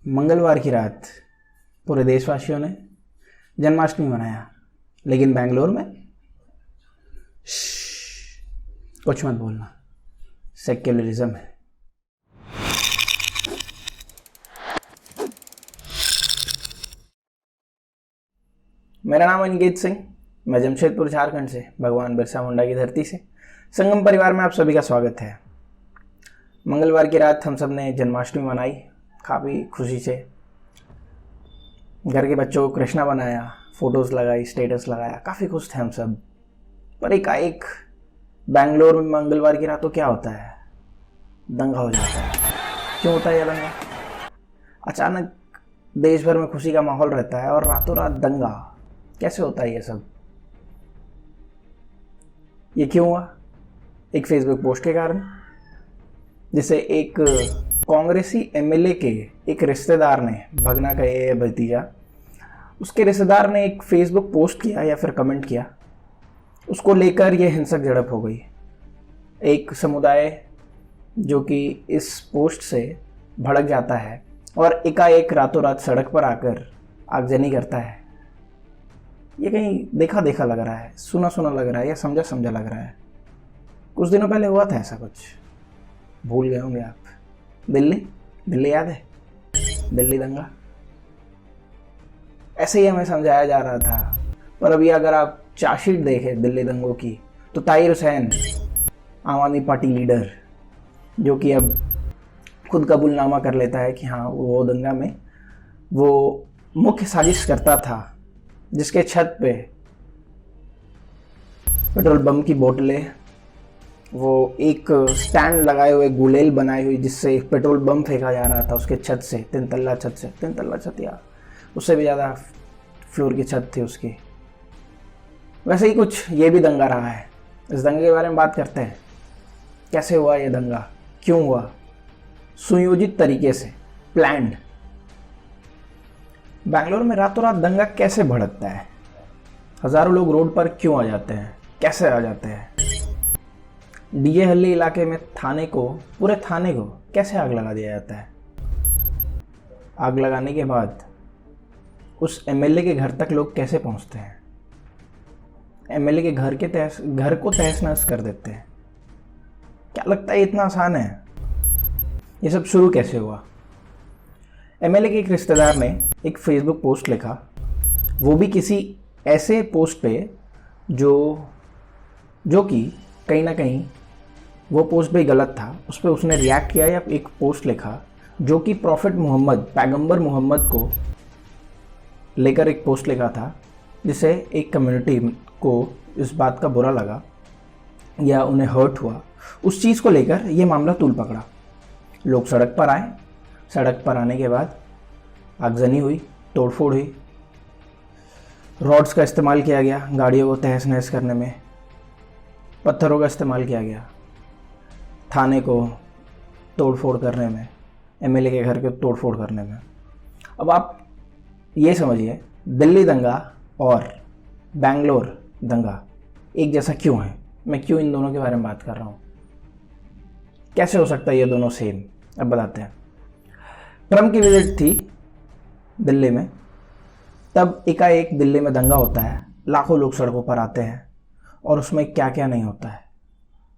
मंगलवार की रात पूरे देशवासियों ने जन्माष्टमी मनाया, लेकिन बेंगलोर में कुछ मत बोलना, सेक्युलरिज्म है। मेरा नाम अनिकेत सिंह, मैं जमशेदपुर झारखंड से भगवान बिरसा मुंडा की धरती से संगम परिवार में आप सभी का स्वागत है। मंगलवार की रात हम सब ने जन्माष्टमी मनाई काफ़ी खुशी से। घर के बच्चों को कृष्णा बनाया, फ़ोटोज़ लगाई, स्टेटस लगाया, काफ़ी खुश थे हम सब। पर एकाएक बेंगलोर में मंगलवार की रात तो क्या होता है, दंगा हो जाता है। क्यों होता है यह दंगा? अचानक देश भर में खुशी का माहौल रहता है और रातों रात दंगा कैसे होता है ये सब? ये क्यों हुआ? एक फेसबुक पोस्ट के कारण, जिसे एक कांग्रेसी एमएलए के एक रिश्तेदार ने, भगना का ये भतीजा, उसके रिश्तेदार ने एक फेसबुक पोस्ट किया या फिर कमेंट किया, उसको लेकर ये हिंसक झड़प हो गई। एक समुदाय जो कि इस पोस्ट से भड़क जाता है और एकाएक रातों रात सड़क पर आकर आगजनी करता है। ये कहीं देखा देखा लग रहा है, सुना सुना लग रहा है या समझा समझा लग रहा है। कुछ दिनों पहले हुआ था ऐसा कुछ, भूल गए होंगे आप। दिल्ली याद है? दिल्ली दंगा। ऐसे ही हमें समझाया जा रहा था। पर अभी अगर आप चार्जशीट देखें दिल्ली दंगों की, तो ताहिर हुसैन, आम आदमी पार्टी लीडर, जो कि अब खुद कबूलनामा कर लेता है कि हाँ वो दंगा में वो मुख्य साजिश करता था, जिसके छत पे पेट्रोल बम की बोतलें, वो एक स्टैंड लगाए हुए गुलेल बनाई हुई जिससे एक पेट्रोल बम फेंका जा रहा था उसके छत से, तीन तल्ला छत या उससे भी ज़्यादा फ्लोर की छत थी उसकी। वैसे ही कुछ ये भी दंगा रहा है। इस दंगे के बारे में बात करते हैं। कैसे हुआ ये दंगा, क्यों हुआ? सुयोजित तरीके से, प्लान्ड। बेंगलोर में रातों रात दंगा कैसे भड़कता है? हज़ारों लोग रोड पर क्यों आ जाते हैं, कैसे आ जाते हैं? डीजे हल्ली इलाके में पूरे थाने को कैसे आग लगा दिया जाता है? आग लगाने के बाद उस एमएलए के घर तक लोग कैसे पहुंचते हैं? एमएलए के घर को तहस नहस कर देते हैं। क्या लगता है इतना आसान है? ये सब शुरू कैसे हुआ? एमएलए के एक रिश्तेदार ने एक फेसबुक पोस्ट लिखा, वो भी किसी ऐसे पोस्ट पे जो कि कहीं ना कहीं वो पोस्ट भी गलत था। उस पर उसने रिएक्ट किया या एक पोस्ट लिखा जो कि प्रॉफिट मोहम्मद, पैगंबर मोहम्मद को लेकर एक पोस्ट लिखा था, जिससे एक कम्युनिटी को इस बात का बुरा लगा या उन्हें हर्ट हुआ। उस चीज़ को लेकर ये मामला तूल पकड़ा। लोग सड़क पर आए, सड़क पर आने के बाद आगजनी हुई, तोड़फोड़ हुई, रॉड्स का इस्तेमाल किया गया गाड़ियों को तहस नहस करने में, पत्थरों का इस्तेमाल किया गया थाने को तोड़फोड़ करने में, एमएलए के घर के तोड़फोड़ करने में। अब आप ये समझिए, दिल्ली दंगा और बेंगलोर दंगा एक जैसा क्यों है? मैं क्यों इन दोनों के बारे में बात कर रहा हूँ? कैसे हो सकता है ये दोनों सेम? अब बताते हैं। ट्रम्प की विजिट थी दिल्ली में, तब एकाएक दिल्ली में दंगा होता है, लाखों लोग सड़कों पर आते हैं और उसमें क्या क्या नहीं होता है।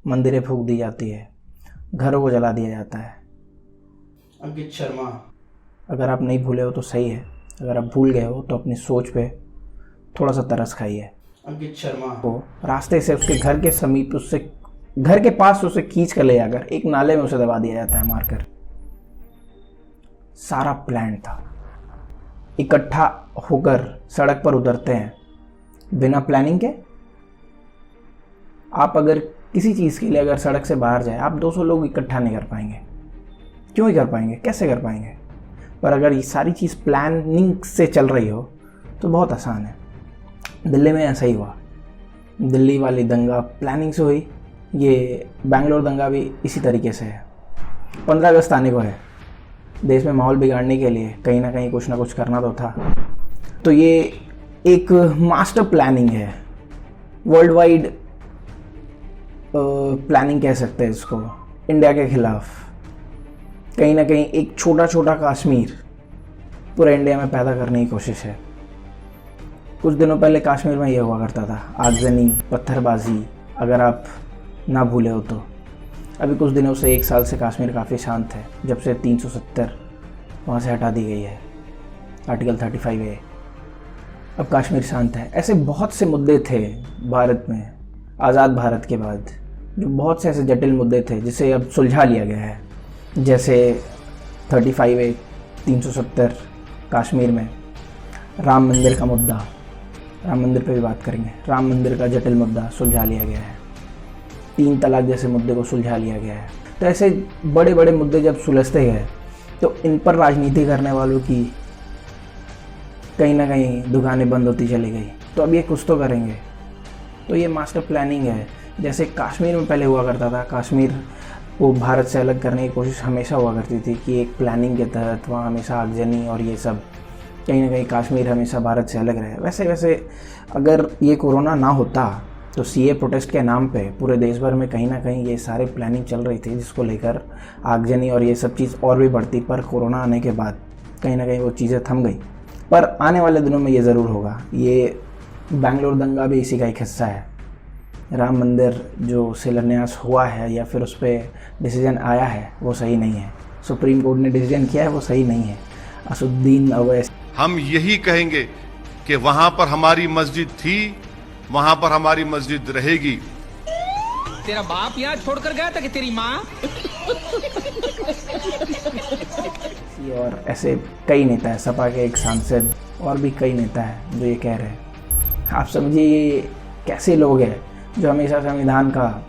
मंदिरें फूंक दी जाती है, घरों को जला दिया जाता है। अंकित शर्मा, अगर आप नहीं भूले हो तो सही है, अगर आप भूल गए हो तो अपनी सोच पे थोड़ा सा तरस खाइए। अंकित शर्मा को रास्ते से उसके घर के समीप, उससे घर के पास उसे खींच कर ले जाकर एक नाले में उसे दबा दिया जाता है मारकर। सारा प्लान था। इकट्ठा होकर सड़क पर उतरते हैं बिना प्लानिंग के। आप अगर किसी चीज़ के लिए अगर सड़क से बाहर जाए, आप 200 लोग इकट्ठा नहीं कर पाएंगे। क्यों ही कर पाएंगे, कैसे कर पाएंगे? पर अगर ये सारी चीज़ प्लानिंग से चल रही हो तो बहुत आसान है। दिल्ली में ऐसा ही हुआ। दिल्ली वाली दंगा प्लानिंग से हुई। ये बेंगलोर दंगा भी इसी तरीके से है। 15 अगस्त आने को है, देश में माहौल बिगाड़ने के लिए कहीं ना कहीं कुछ ना कुछ करना तो था। तो ये एक मास्टर प्लानिंग है, वर्ल्ड वाइड प्लानिंग कह सकते हैं इसको, इंडिया के खिलाफ। कहीं ना कहीं एक छोटा छोटा कश्मीर पूरे इंडिया में पैदा करने की कोशिश है। कुछ दिनों पहले कश्मीर में ये हुआ करता था, आगजनी, पत्थरबाजी, अगर आप ना भूले हो तो। अभी कुछ दिनों से, 1 साल से कश्मीर काफ़ी शांत है, जब से 370 वहाँ से हटा दी गई है, आर्टिकल 35A। अब कश्मीर शांत है। ऐसे बहुत से मुद्दे थे भारत में आज़ाद भारत के बाद, जो बहुत से ऐसे जटिल मुद्दे थे जिसे अब सुलझा लिया गया है। जैसे 35A, 370 कश्मीर में, राम मंदिर का मुद्दा, राम मंदिर पे भी बात करेंगे। राम मंदिर का जटिल मुद्दा सुलझा लिया गया है। 3 तलाक जैसे मुद्दे को सुलझा लिया गया है। तो ऐसे बड़े बड़े मुद्दे जब सुलझते गए तो इन पर राजनीति करने वालों की कहीं ना कहीं दुकानें बंद होती चली गई। तो अब ये कुछ तो करेंगे। तो ये मास्टर प्लानिंग है। जैसे कश्मीर में पहले हुआ करता था, कश्मीर को भारत से अलग करने की कोशिश हमेशा हुआ करती थी कि एक प्लानिंग के तहत वहाँ हमेशा आगजनी और ये सब, कहीं ना कहीं कश्मीर हमेशा भारत से अलग रहे। वैसे अगर ये कोरोना ना होता तो CA प्रोटेस्ट के नाम पे पूरे देश भर में कहीं ना कहीं ये सारे प्लानिंग चल रही थी, जिसको लेकर आगजनी और ये सब चीज़ और भी बढ़ती। पर कोरोना आने के बाद कहीं ना कहीं वो चीज़ें थम गई। पर आने वाले दिनों में ये ज़रूर होगा। ये बेंगलोर दंगा भी इसी का एक हिस्सा है। राम मंदिर जो शिलान्यास हुआ है या फिर उस पर डिसीजन आया है वो सही नहीं है। सुप्रीम कोर्ट ने डिसीजन किया है वो सही नहीं है। असुद्दीन अवैसी, हम यही कहेंगे कि वहां पर हमारी मस्जिद थी, वहां पर हमारी मस्जिद रहेगी। तेरा बाप यहाँ छोड़कर गया था कि तेरी माँ? और ऐसे कई नेता है, सपा के एक सांसद और भी कई नेता है जो ये कह रहे हैं। आप समझिए ये कैसे लोग हैं जो हमेशा संविधान का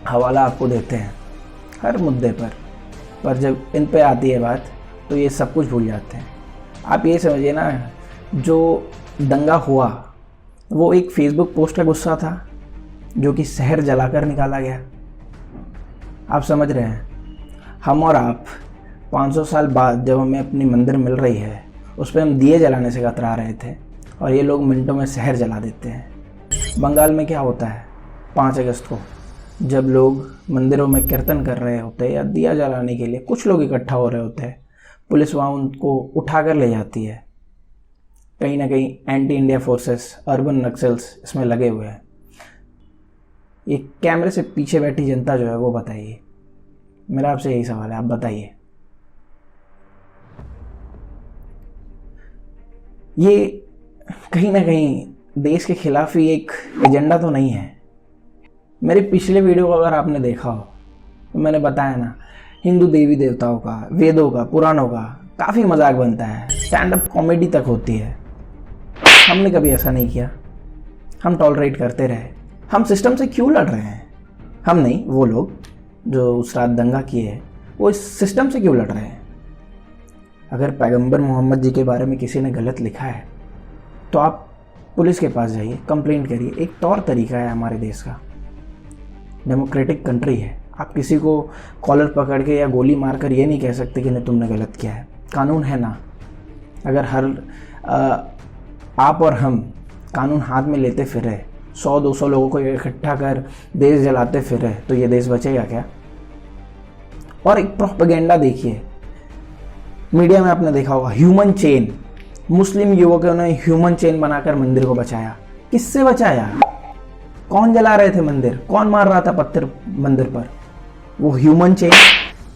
हवाला आपको देते हैं हर मुद्दे पर जब इन पे आती है बात तो ये सब कुछ भूल जाते हैं। आप ये समझिए ना, जो दंगा हुआ वो एक फेसबुक पोस्ट का गुस्सा था जो कि शहर जलाकर निकाला गया। आप समझ रहे हैं, हम और आप 500 साल बाद जब हमें अपनी मंदिर मिल रही है उस पर हम दिए जलाने से कतरा रहे थे और ये लोग मिनटों में शहर जला देते हैं। बंगाल में क्या होता है 5 अगस्त को, जब लोग मंदिरों में कीर्तन कर रहे होते हैं या दिया जलाने के लिए कुछ लोग इकट्ठा हो रहे होते हैं, पुलिस वहाँ उनको उठा कर ले जाती है। कहीं ना कहीं anti India forces, urban Naxals इसमें लगे हुए हैं। ये कैमरे से पीछे बैठी जनता जो है वो बताइए, मेरा आपसे यही सवाल है, आप बताइए। ये कहीं ना कहीं देश के खिलाफ ही एक एजेंडा तो नहीं है। मेरे पिछले वीडियो को अगर आपने देखा हो तो मैंने बताया ना, हिंदू देवी देवताओं का, वेदों का, पुराणों का काफ़ी मजाक बनता है, स्टैंड अप कॉमेडी तक होती है। हमने कभी ऐसा नहीं किया, हम टॉलरेट करते रहे। हम सिस्टम से क्यों लड़ रहे हैं? हम नहीं, वो लोग जो उस रात दंगा किए हैं वो इस सिस्टम से क्यों लड़ रहे हैं? अगर पैगंबर मोहम्मद जी के बारे में किसी ने गलत लिखा है तो आप पुलिस के पास जाइए, कंप्लेंट करिए। एक तौर तरीका है हमारे देश का, डेमोक्रेटिक कंट्री है। आप किसी को कॉलर पकड़ के या गोली मारकर ये नहीं कह सकते कि नहीं तुमने गलत किया है। कानून है ना। अगर आप और हम कानून हाथ में लेते फिरे, 100-200 लोगों को इकट्ठा कर देश जलाते फिरे तो ये देश बचेगा क्या? और एक प्रोपेगेंडा देखिए, मीडिया में आपने देखा होगा, ह्यूमन चेन, मुस्लिम युवकों ने ह्यूमन चेन बनाकर मंदिर को बचाया। किससे बचाया? कौन जला रहे थे मंदिर? कौन मार रहा था पत्थर मंदिर पर? वो ह्यूमन चेन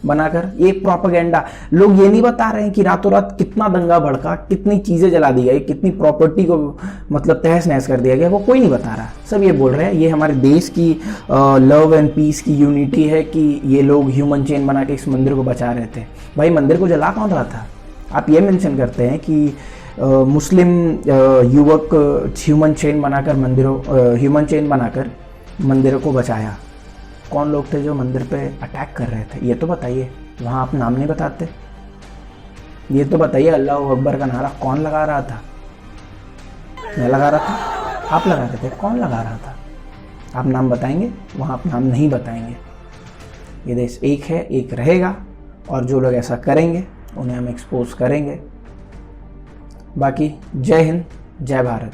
बनाकर। ये प्रोपेगेंडा। लोग ये नहीं बता रहे हैं कि रातों रात कितना दंगा भड़का, कितनी चीजें जला दी गई, कितनी प्रॉपर्टी को मतलब तहस नहस कर दिया गया, वो कोई नहीं बता रहा। सब ये बोल रहे हैं ये हमारे देश की लव एंड पीस की यूनिटी है कि ये लोग ह्यूमन चेन बना के इस मंदिर को बचा रहे थे। भाई मंदिर को जला कौन रहा था? आप ये मेंशन करते हैं कि मुस्लिम युवक ह्यूमन चेन बनाकर मंदिरों को बचाया। कौन लोग थे जो मंदिर पे अटैक कर रहे थे? ये तो बताइए। वहाँ आप नाम नहीं बताते। ये तो बताइए अल्लाह अकबर का नारा कौन लगा रहा था? मैं लगा रहा था? आप लगा रहे थे? कौन लगा रहा था? आप नाम बताएंगे? वहाँ आप नाम नहीं बताएंगे। ये देश एक है, एक रहेगा, और जो लोग ऐसा करेंगे उन्हें हम एक्सपोज करेंगे। बाकी जय हिंद, जय भारत।